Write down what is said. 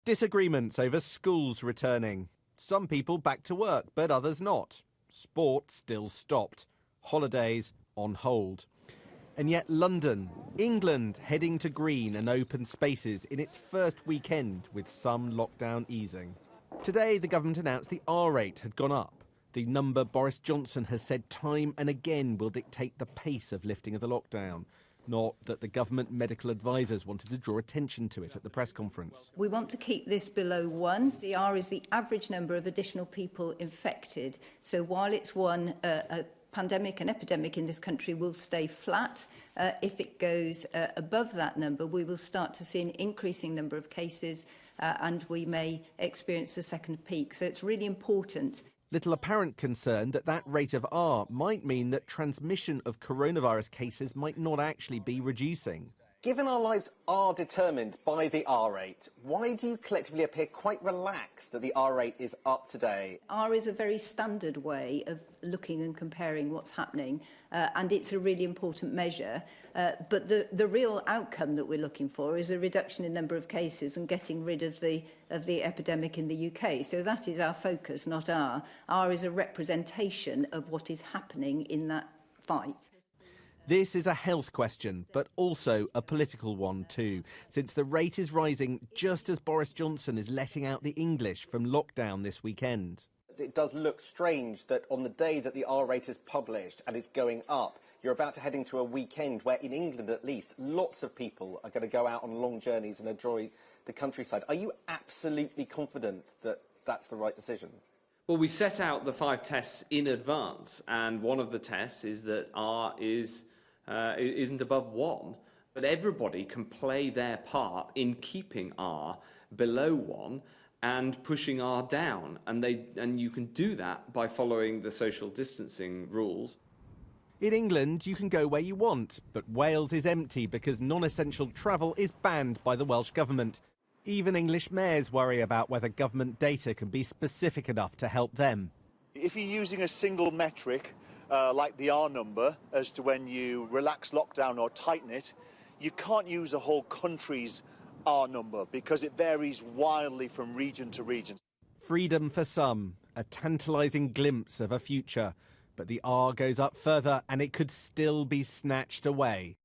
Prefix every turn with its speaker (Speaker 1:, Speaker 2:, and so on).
Speaker 1: Disagreements over schools returning. Some people back to work, but others not. Sport still stopped. Holidays on hold. And yet London, England, heading to green and open spaces in its first weekend with some lockdown easing. Today, the government announced the R rate had gone up. The number Boris Johnson has said time and again will dictate the pace of lifting of the lockdown. Not that the government medical advisers wanted to draw attention to it at the press conference.
Speaker 2: We want to keep this below 1. The R is the average number of additional people infected. So while it's a pandemic, an epidemic in this country will stay flat. If it goes above that number, we will start to see an increasing number of cases and we may experience a second peak. So it's really important.
Speaker 1: Little apparent concern that that rate of R might mean that transmission of coronavirus cases might not actually be reducing.
Speaker 3: Given our lives are determined by the R rate, why do you collectively appear quite relaxed that the R rate is up today?
Speaker 2: R is a very standard way of looking and comparing what's happening, and it's a really important measure. But the real outcome that we're looking for is a reduction in number of cases and getting rid of the epidemic in the UK. So that is our focus, not R. R is a representation of what is happening in that fight.
Speaker 1: This is a health question, but also a political one too, since the rate is rising just as Boris Johnson is letting out the English from lockdown this weekend.
Speaker 3: It does look strange that on the day that the R rate is published and is going up, you're about to head into a weekend where, in England at least, lots of people are going to go out on long journeys and enjoy the countryside. Are you absolutely confident that that's the right decision?
Speaker 4: Well, we set out the 5 tests in advance, and one of the tests is that R isn't above 1. But everybody can play their part in keeping R below 1 and pushing R down. And you can do that by following the social distancing rules.
Speaker 1: In England, you can go where you want, but Wales is empty because non-essential travel is banned by the Welsh Government. Even English mayors worry about whether government data can be specific enough to help them.
Speaker 5: If you're using a single metric, like the R number, as to when you relax lockdown or tighten it, you can't use a whole country's R number because it varies wildly from region to region.
Speaker 1: Freedom for some, a tantalising glimpse of a future. But the R goes up further and it could still be snatched away.